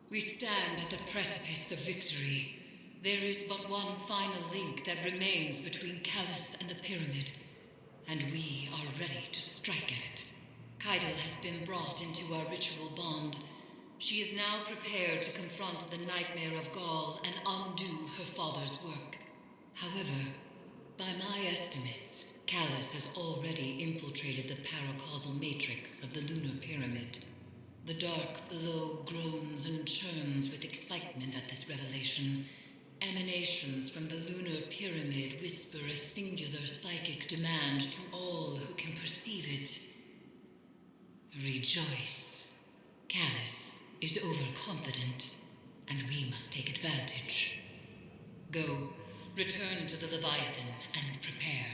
We stand at the precipice of victory. There is but one final link that remains between Calus and the Pyramid, and we are ready to strike at it. Kaidal has been brought into our ritual bond. She is now prepared to confront the Nightmare of Gaul and undo her father's work. However, by my estimates, Calus has already infiltrated the paracausal matrix of the lunar pyramid. The dark below groans and churns with excitement at this revelation. Emanations from the lunar pyramid whisper a singular psychic demand to all who can perceive it. Rejoice. Calus is overconfident, and we must take advantage. Go, return to the Leviathan and prepare.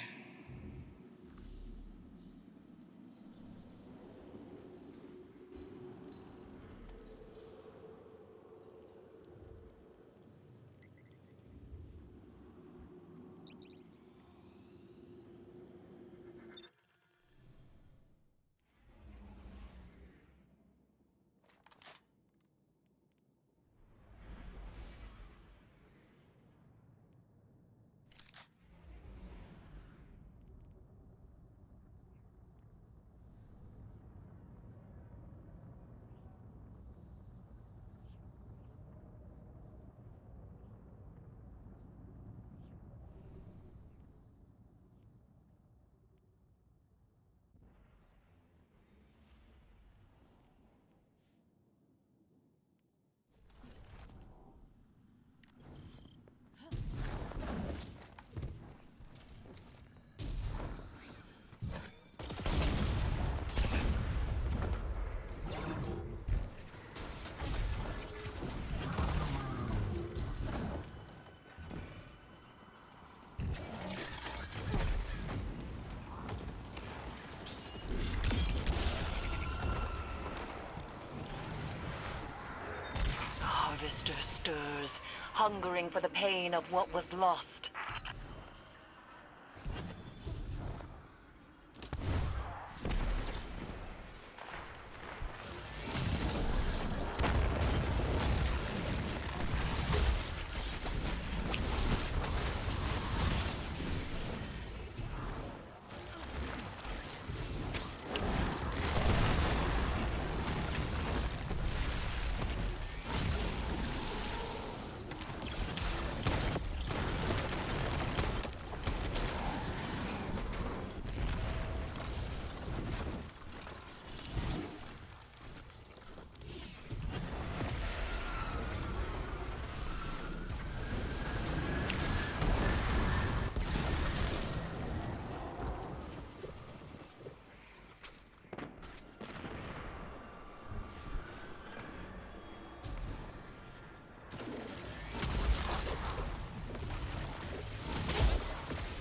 Harvester stirs, hungering for the pain of what was lost.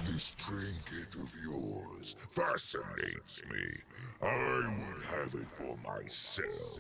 This trinket of yours fascinates me. I would have it for myself.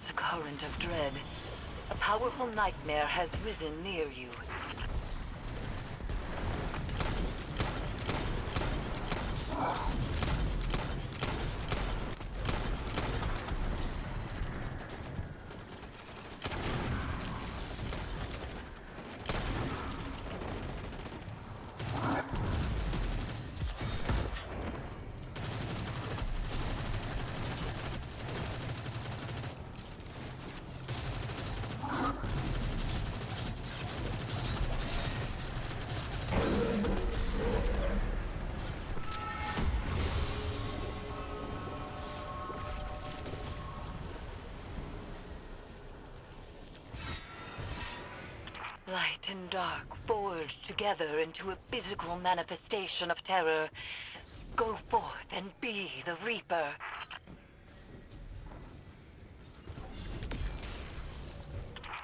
A current of dread. A powerful nightmare has risen near you. Light and dark forged together into a physical manifestation of terror. Go forth and be the Reaper.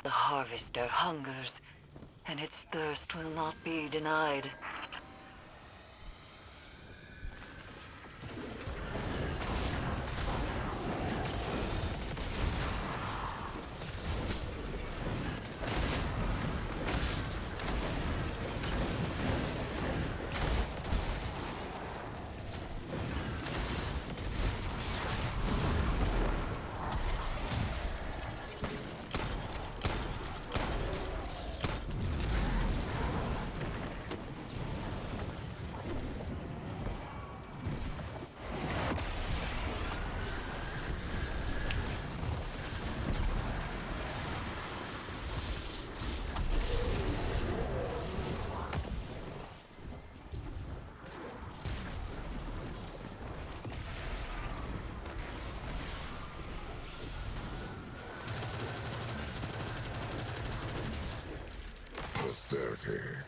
The Harvester hungers, and its thirst will not be denied. Pathetic.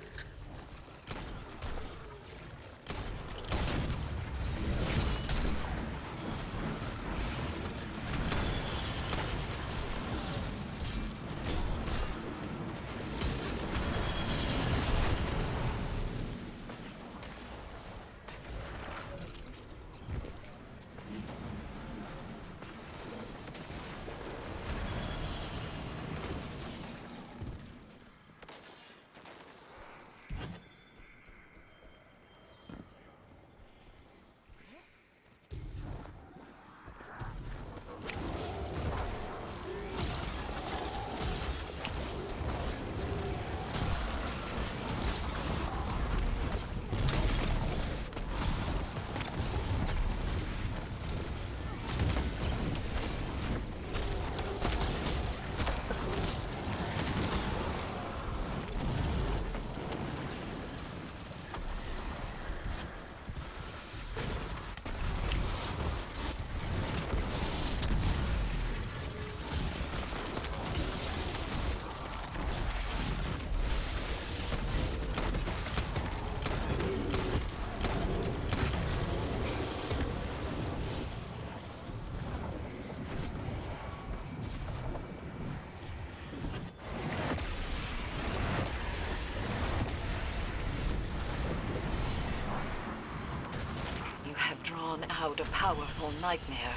Drawn out a powerful nightmare.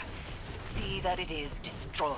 See that it is destroyed.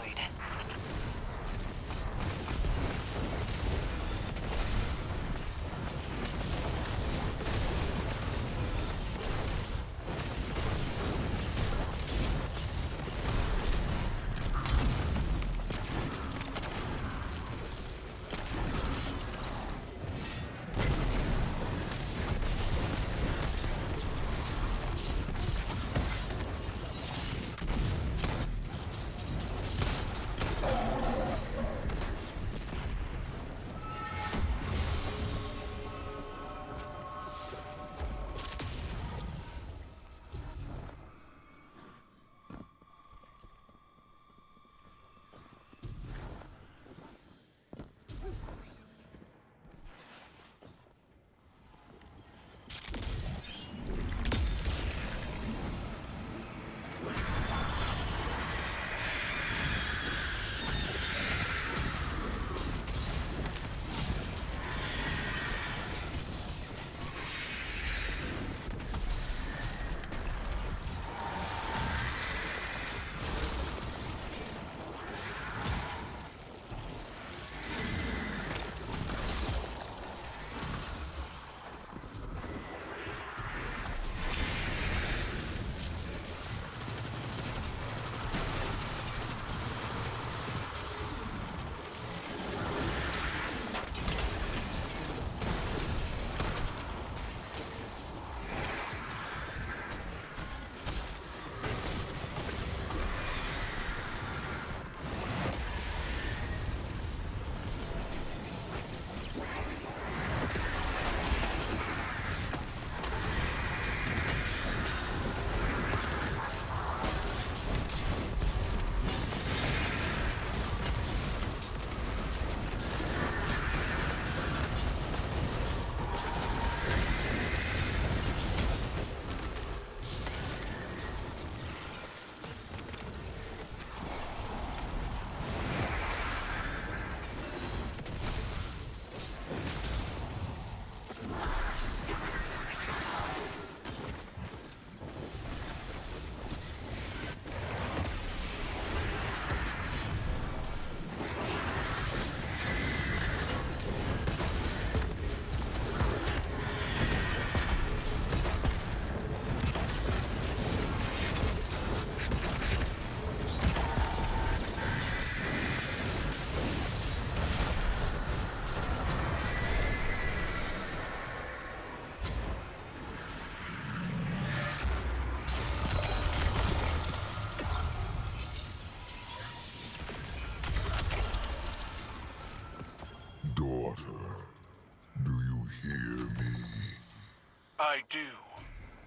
I do.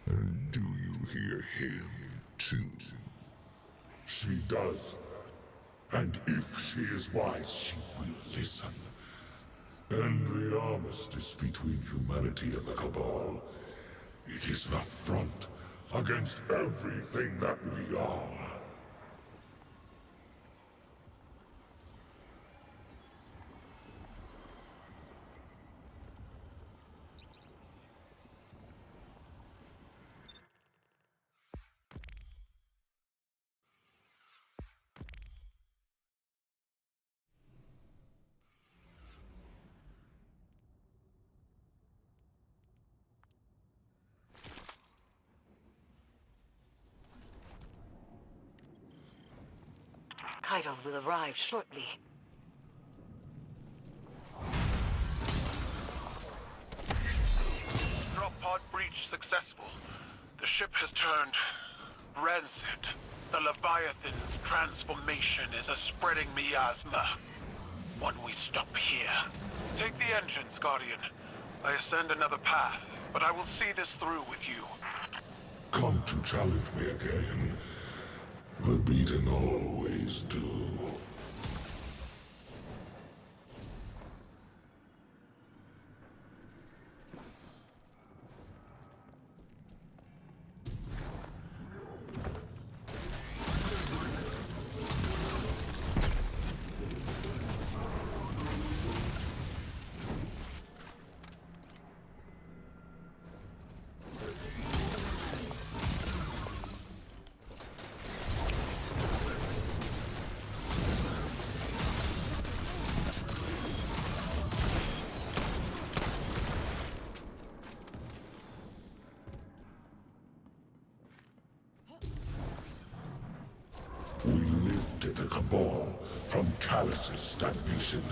And do you hear him, too? She does. And if she is wise, she will listen. End the armistice between humanity and the Cabal. It is an affront against everything that we are. Kaido will arrive shortly. Drop pod breach successful. The ship has turned rancid. The Leviathan's transformation is a spreading miasma. When we stop here. Take the engines, Guardian. I ascend another path, but I will see this through with you. Come to challenge me again. The beaten always do. We lifted the Cabal from Calus's stagnation.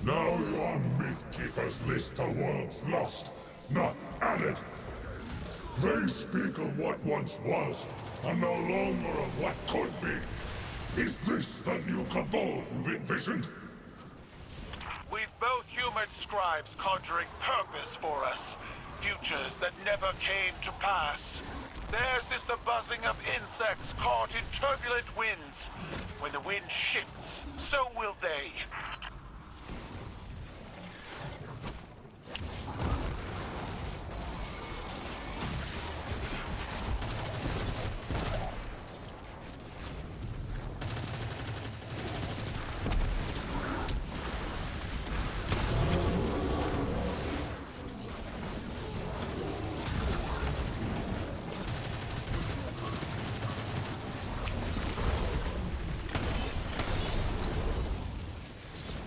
Now your myth-keepers list the world's lost, not added. They speak of what once was, and no longer of what could be. Is this the new Cabal you've envisioned? We've both human scribes conjuring purpose for us. Futures that never came to pass. Theirs is the buzzing of insects caught in turbulent winds. When the wind shifts, so will they.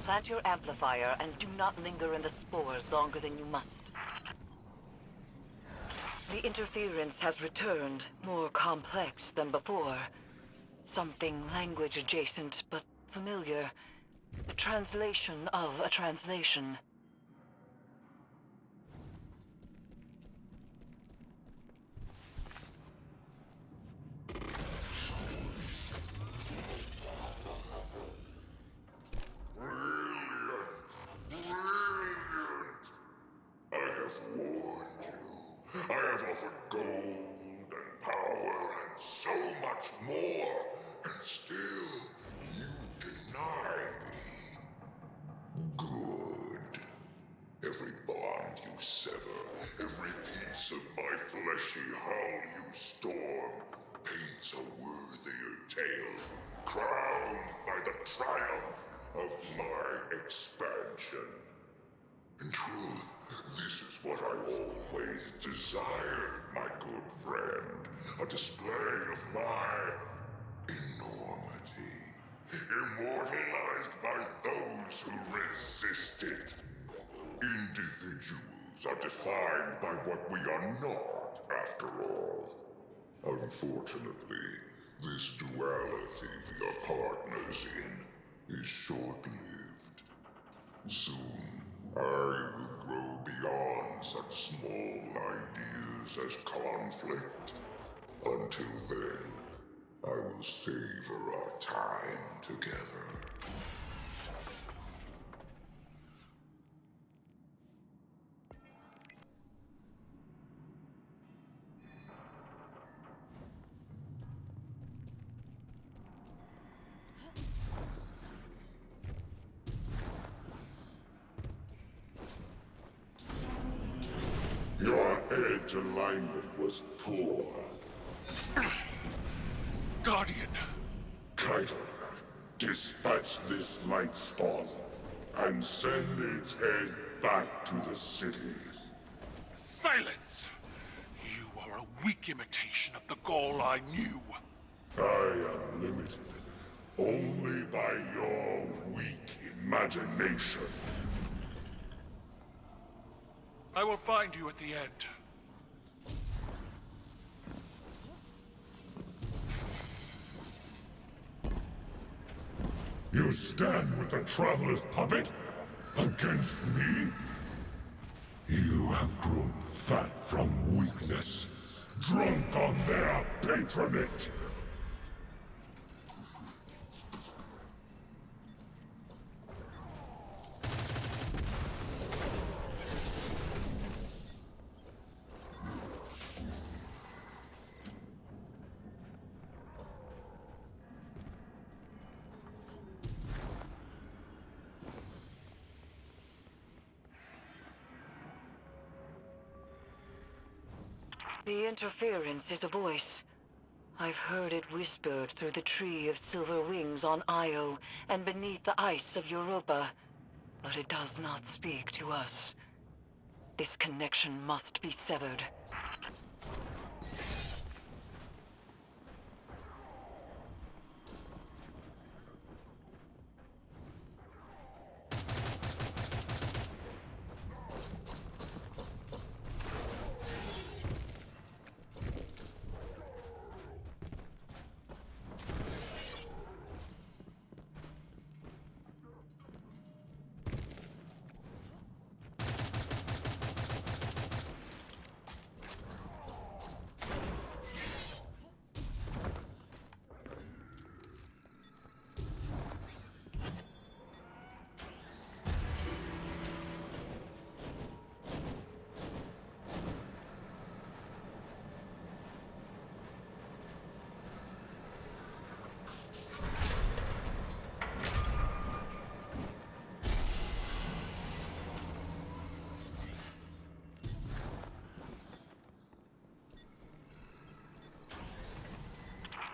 Plant your amplifier and do not linger in the spores longer than you must. The interference has returned, more complex than before. Something language adjacent, but familiar. A translation of a translation. I have offered gold and power and so much more, and still you deny me. Good. Every bond you sever, every piece of my fleshy hull you storm, paints a worthier tale, crowned by the triumph of my expansion. In truth, this is what I always desired, my good friend. A display of my enormity, immortalized by those who resist it. Individuals are defined by what we are not, after all. Unfortunately, this duality we are partners in is short-lived. Soon, I will grow beyond such small ideas as conflict. Until then, I will savor our time together. edge alignment was poor. Guardian! Kaido, dispatch this light spawn and send its head back to the city. Silence! You are a weak imitation of the Gaul I knew. I am limited only by your weak imagination. I will find you at the end. You stand with the Traveler's puppet against me? You have grown fat from weakness, drunk on their patronage. The interference is a voice. I've heard it whispered through the tree of silver wings on Io and beneath the ice of Europa. But it does not speak to us. This connection must be severed.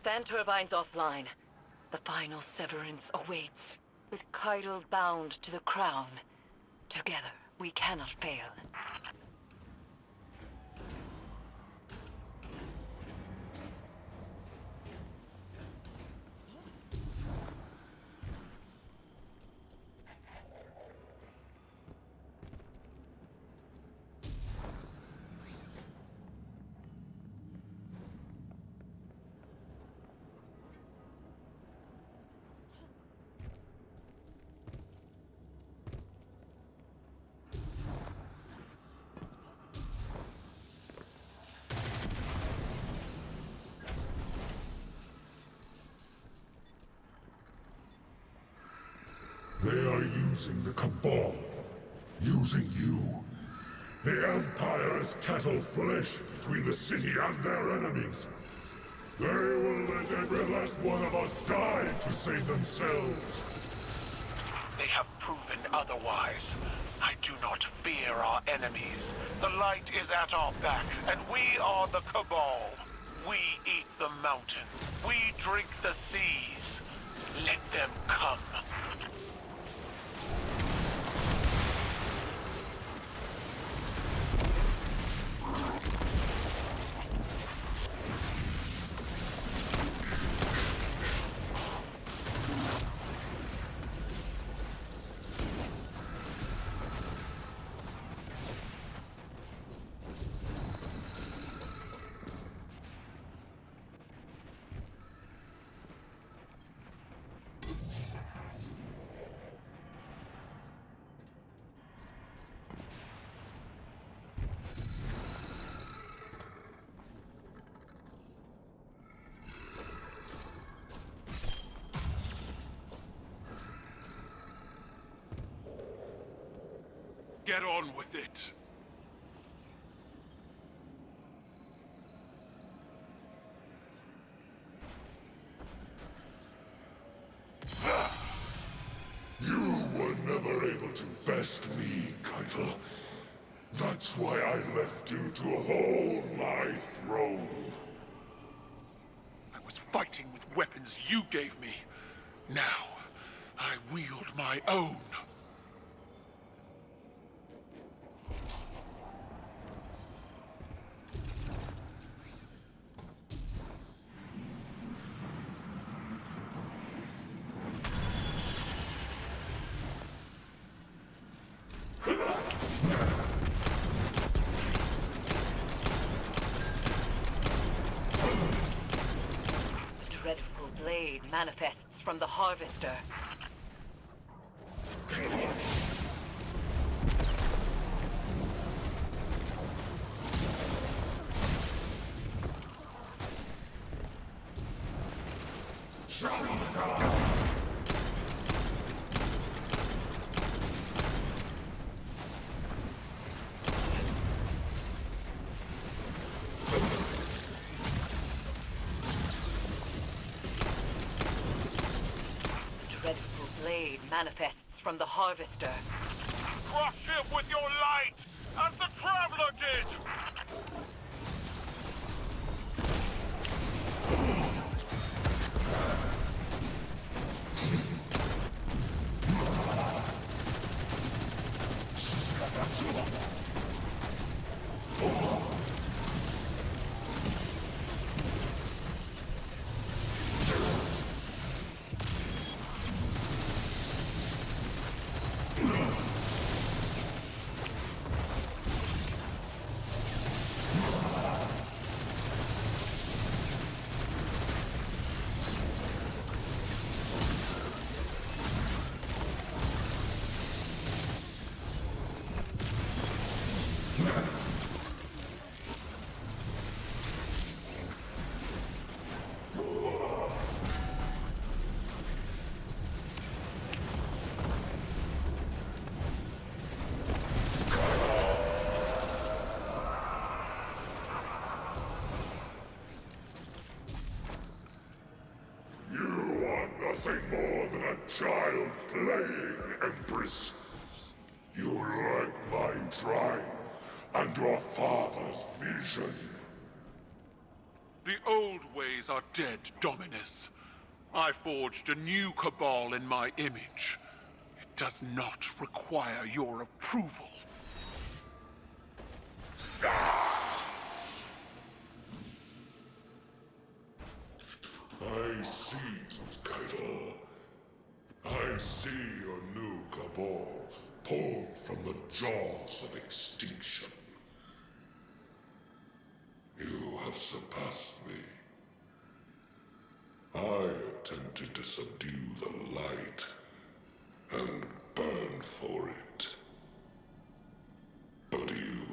Fan turbines offline. The final severance awaits. With Kaido bound to the crown, together we cannot fail. They are using the Cabal. Using you. The Empire is cattle flesh between the city and their enemies. They will let every last one of us die to save themselves. They have proven otherwise. I do not fear our enemies. The light is at our back, and we are the Cabal. We eat the mountains. We drink the seas. Let them come. Get on with it. You were never able to best me, Keitel. That's why I left you to hold my throne. I was fighting with weapons you gave me. Now, I wield my own. Dreadful blade manifests from the Harvester. Dreadful blade manifests from the Harvester. Crush him with your light, as the Traveler did! Nothing more than a child playing, Empress. You lack my drive and your father's vision. The old ways are dead, Dominus. I forged a new cabal in my image. It does not require your approval. I see, Keitel. I see your new cabal pulled from the jaws of extinction. You have surpassed me. I attempted to subdue the light and burn for it. But you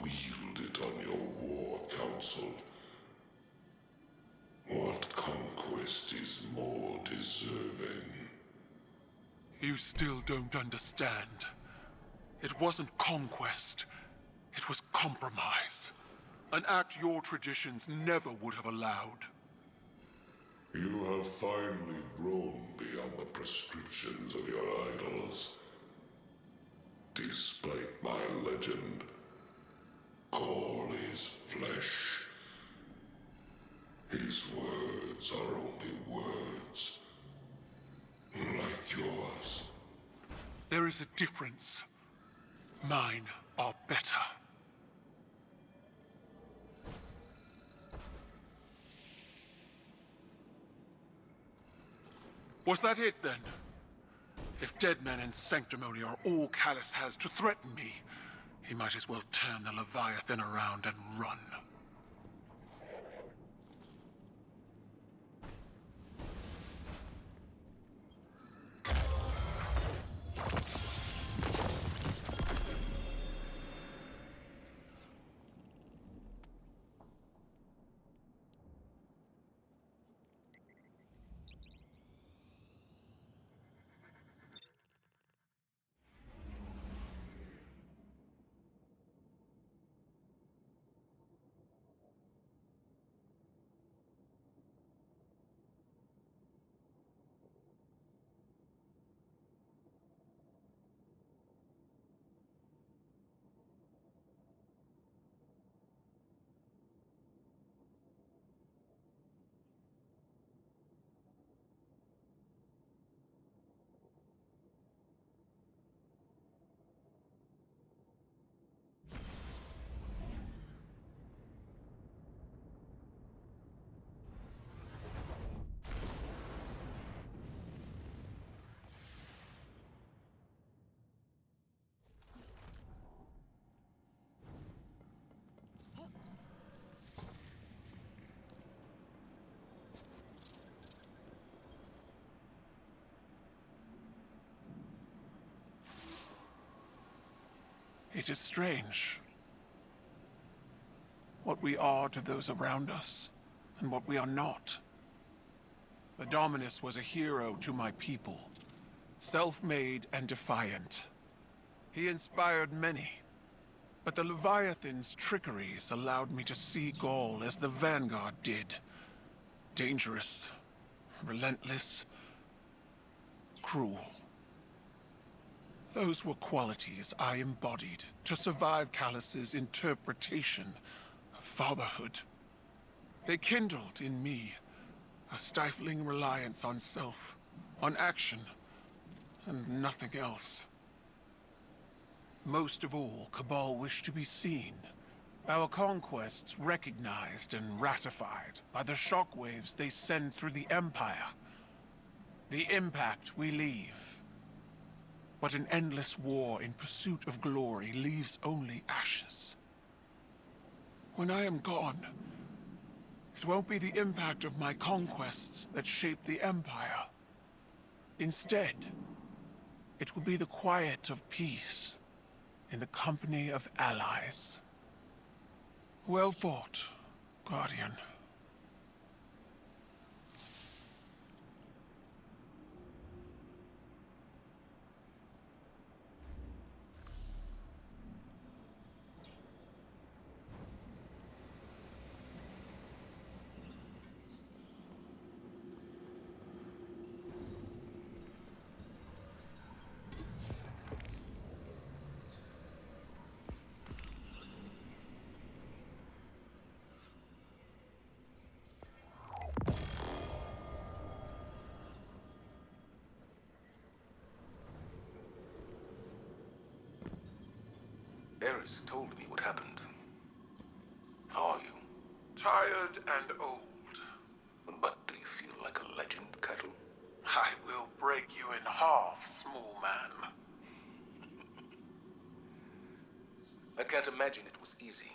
wield it on your war council. What conquest is more deserving? You still don't understand. It wasn't conquest. It was compromise. An act your traditions never would have allowed. You have finally grown beyond the prescriptions of your idols. Despite my legend, Call is flesh. His words are only words. Like yours. There is a difference. Mine are better. Was that it, then? If dead men and sanctimony are all Calus has to threaten me, he might as well turn the Leviathan around and run. It is strange. What we are to those around us, and what we are not. The Dominus was a hero to my people, self-made and defiant. He inspired many, but the Leviathan's trickeries allowed me to see Gaul as the Vanguard did. Dangerous, relentless, cruel. Those were qualities I embodied to survive Calus's interpretation of fatherhood. They kindled in me a stifling reliance on self, on action, and nothing else. Most of all, Cabal wished to be seen. Our conquests recognized and ratified by the shockwaves they send through the Empire. The impact we leave. But an endless war in pursuit of glory leaves only ashes. When I am gone, it won't be the impact of my conquests that shape the Empire. Instead, it will be the quiet of peace in the company of allies. Well fought, Guardian. Eris told me what happened. How are you? Tired and old. But do you feel like a legend, Cattle? I will break you in half, small man. I can't imagine it was easy.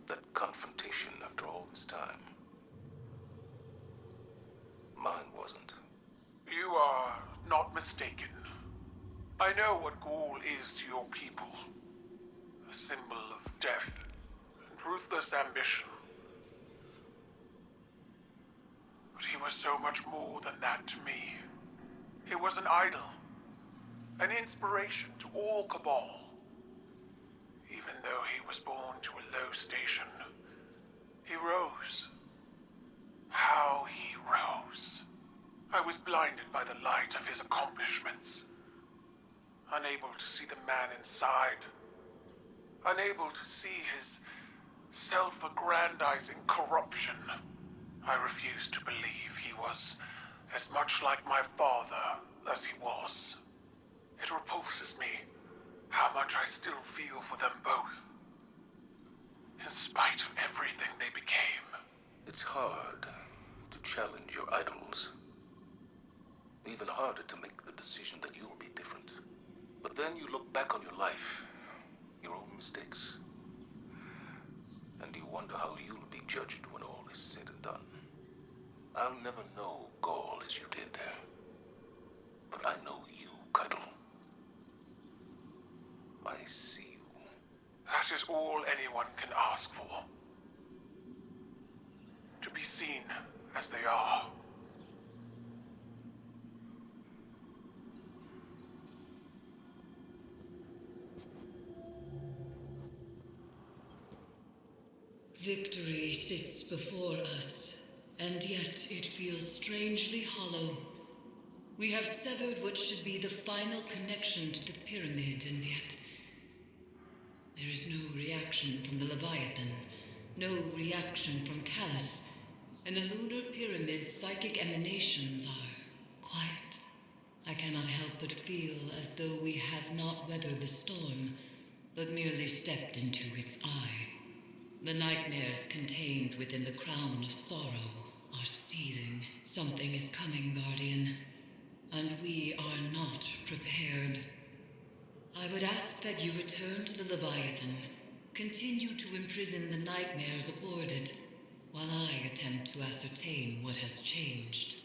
That confrontation after all this time. Mine wasn't. You are not mistaken. I know what Gaul is to your people. A symbol of death and ruthless ambition. But he was so much more than that to me. He was an idol. An inspiration to all Cabal. Even though he was born to a low station, he rose. How he rose. I was blinded by the light of his accomplishments. Unable to see the man inside. Unable to see his self-aggrandizing corruption. I refused to believe he was as much like my father as he was. It repulses me how much I still feel for them both. In spite of everything they became. It's hard to challenge your idols. Even harder to make the decision that you'll be different. But then you look back on your life, your own mistakes, and you wonder how you'll be judged when all is said and done. I'll never know Gaul as you did, but I know you, Keitel. I see you. That is all anyone can ask for. To be seen as they are. Victory sits before us, and yet it feels strangely hollow. We have severed what should be the final connection to the pyramid, and yet there is no reaction from the Leviathan, no reaction from Calus, and the lunar pyramid's psychic emanations are quiet. I cannot help but feel as though we have not weathered the storm, but merely stepped into its eye. The nightmares contained within the crown of sorrow are seething. Something is coming, Guardian, and we are not prepared. I would ask that you return to the Leviathan, continue to imprison the nightmares aboard it, while I attempt to ascertain what has changed.